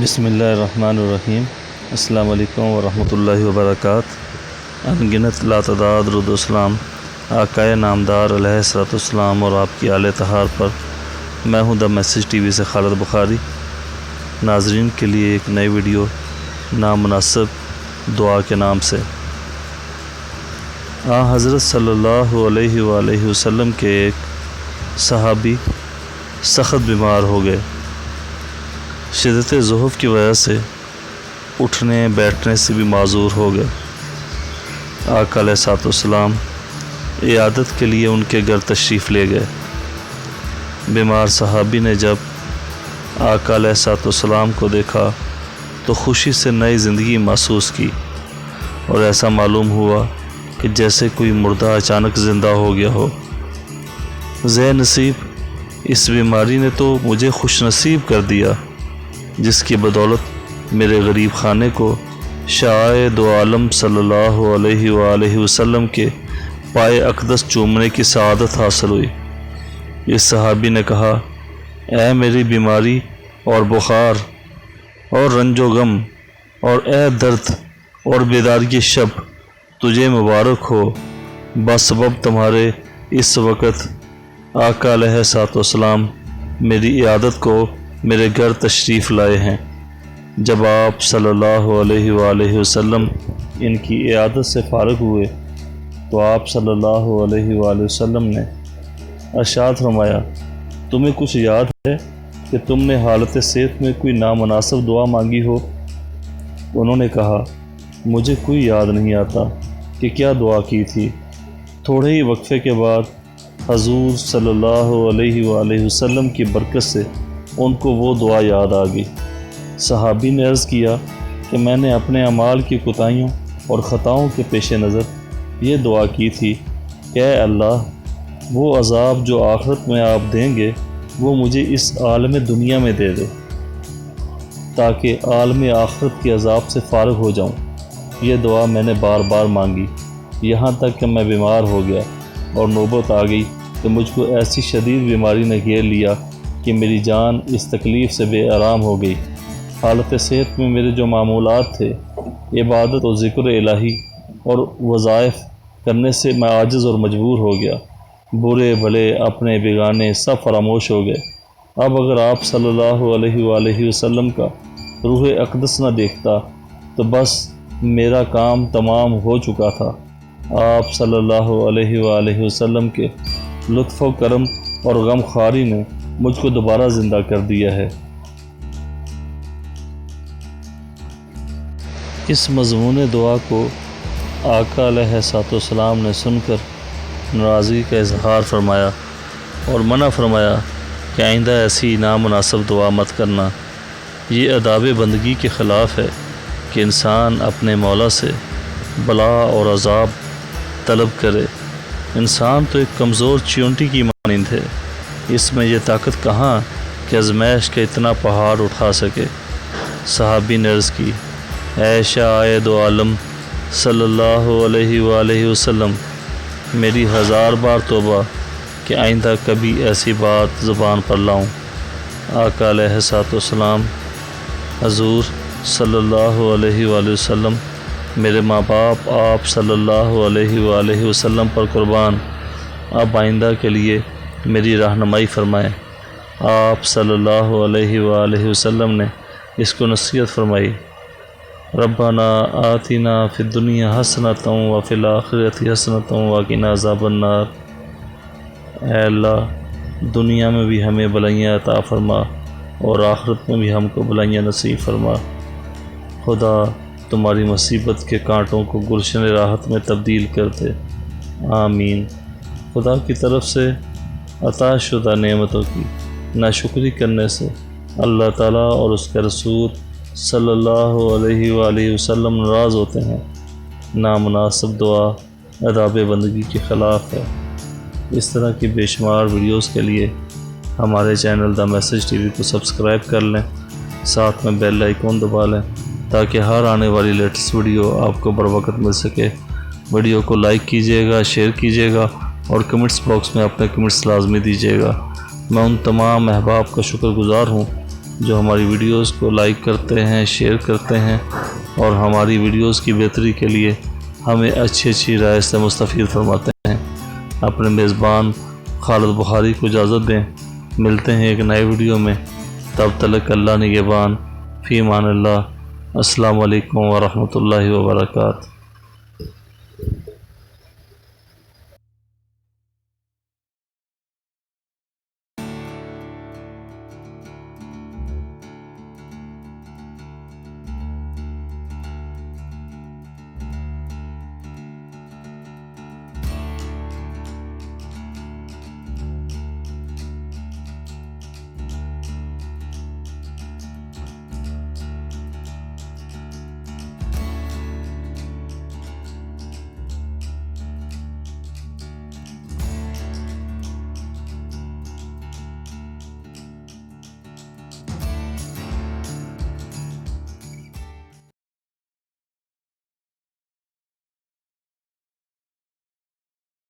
بسم اللہ الرحمن الرحیم۔ السلام علیکم ورحمۃ اللہ وبرکاتہ۔ انگنت لاتعداد درود و سلام آقائے نامدار علیہ الصلوۃ والسلام اور آپ کی آل طہار پر۔ میں ہوں دا میسیج ٹی وی سے خالد بخاری۔ ناظرین کے لیے ایک نئی ویڈیو نامناسب دعا کے نام سے۔ حضرت صلی اللہ علیہ وآلہ وسلم کے ایک صحابی سخت بیمار ہو گئے۔ شدت ضعف کی وجہ سے اٹھنے بیٹھنے سے بھی معذور ہو گئے۔ آقا علیہ الصلوۃ والسلام عیادت کے لیے ان کے گھر تشریف لے گئے۔ بیمار صحابی نے جب آقا علیہ الصلوۃ والسلام کو دیکھا تو خوشی سے نئی زندگی محسوس کی، اور ایسا معلوم ہوا کہ جیسے کوئی مردہ اچانک زندہ ہو گیا ہو۔ زے نصیب، اس بیماری نے تو مجھے خوش نصیب کر دیا، جس کی بدولت میرے غریب خانے کو شاہ دو عالم صلی اللہ علیہ وآلہ وسلم کے پائے اقدس چومنے کی سعادت حاصل ہوئی۔ اس صحابی نے کہا، اے میری بیماری اور بخار اور رنج و غم، اور اے درد اور بیداری شب، تجھے مبارک ہو بسبب تمہارے اس وقت آقا علیہ الصلوۃ والسلام میری عیادت کو میرے گھر تشریف لائے ہیں۔ جب آپ صلی اللہ علیہ وآلہ وسلم ان کی عیادت سے فارغ ہوئے تو آپ صلی اللہ علیہ وآلہ وسلم نے ارشاد فرمایا، تمہیں کچھ یاد ہے کہ تم نے حالت صحت میں کوئی نامناسب دعا مانگی ہو؟ انہوں نے کہا، مجھے کوئی یاد نہیں آتا کہ کیا دعا کی تھی۔ تھوڑے ہی وقفے کے بعد حضور صلی اللہ علیہ وآلہ وسلم کی برکت سے ان کو وہ دعا یاد آ گئی۔ صحابی نے عرض کیا کہ میں نے اپنے اعمال کی کوتاہیوں اور خطاؤں کے پیش نظر یہ دعا کی تھی کہ اے اللہ، وہ عذاب جو آخرت میں آپ دیں گے وہ مجھے اس عالم دنیا میں دے دے، تاکہ عالم آخرت کے عذاب سے فارغ ہو جاؤں۔ یہ دعا میں نے بار بار مانگی، یہاں تک کہ میں بیمار ہو گیا اور نوبت آ گئی کہ مجھ کو ایسی شدید بیماری نے گھیر لیا کہ میری جان اس تکلیف سے بے آرام ہو گئی۔ حالت صحت میں میرے جو معمولات تھے، عبادت و ذکر الہی اور وظائف کرنے سے میں عاجز اور مجبور ہو گیا۔ برے بھلے اپنے بیگانے سب فراموش ہو گئے۔ اب اگر آپ صلی اللہ علیہ وآلہ وسلم کا روح اقدس نہ دیکھتا تو بس میرا کام تمام ہو چکا تھا۔ آپ صلی اللہ علیہ وآلہ وسلم کے لطف و کرم اور غم خواری نے مجھ کو دوبارہ زندہ کر دیا ہے۔ اس مضمون دعا کو آقا علیہ الصلوۃ والسلام نے سن کر ناراضگی کا اظہار فرمایا اور منع فرمایا کہ آئندہ ایسی نامناسب دعا مت کرنا۔ یہ آداب بندگی کے خلاف ہے کہ انسان اپنے مولا سے بلا اور عذاب طلب کرے۔ انسان تو ایک کمزور چیونٹی کی مانند ہے، اس میں یہ طاقت کہاں کہ آزمائش کا اتنا پہاڑ اٹھا سکے۔ صحابی نے عرض کی، اے شاہ دو عالم صلی اللہ علیہ وآلہ وسلم، میری 1000 بار توبہ کہ آئندہ کبھی ایسی بات زبان پر لاؤں۔ آقا علیہ الصلوۃ والسلام، حضور صلی اللہ علیہ وآلہ وسلم، میرے ماں باپ آپ صلی اللہ علیہ وآلہ وسلم پر قربان، اب آئندہ کے لیے میری رہنمائی فرمائیں۔ آپ صلی اللہ علیہ وآلہ وسلم نے اس کو نصیحت فرمائی، ربنا آتنا فی الدنیا حسنۃ وفی الآخرۃ حسنۃ وقنا عذاب النار۔ اے اللہ، دنیا میں بھی ہمیں بھلائیاں عطا فرما اور آخرت میں بھی ہم کو بھلائیاں نصیب فرما۔ خدا تمہاری مصیبت کے کانٹوں کو گلشن راحت میں تبدیل کر دے، آمین۔ خدا کی طرف سے عطا شدہ نعمتوں کی ناشکری کرنے سے اللہ تعالیٰ اور اس کے رسول صلی اللہ علیہ وآلہ وسلم ناراض ہوتے ہیں۔ نامناسب دعا آداب بندگی کے خلاف ہے۔ اس طرح کی بے شمار ویڈیوز کے لیے ہمارے channel the message T V کو سبسکرائب کر لیں، ساتھ میں بیل آئیکن دبا لیں تاکہ ہر آنے والی لیٹسٹ ویڈیو آپ کو بروقت مل سکے۔ ویڈیو کو لائک کیجیے گا، شیئر کیجیے گا اور کمنٹس باکس میں اپنے کمنٹس لازمی دیجیے گا۔ میں ان تمام احباب کا شکر گزار ہوں جو ہماری ویڈیوز کو لائک کرتے ہیں، شیئر کرتے ہیں اور ہماری ویڈیوز کی بہتری کے لیے ہمیں اچھی رائے سے مستفید فرماتے ہیں۔ اپنے میزبان خالد بخاری کو اجازت دیں، ملتے ہیں ایک نئے ویڈیو میں، تب تک اللہ نگہبان، فی امان اللہ، السلام علیکم ورحمۃ اللہ وبرکاتہ۔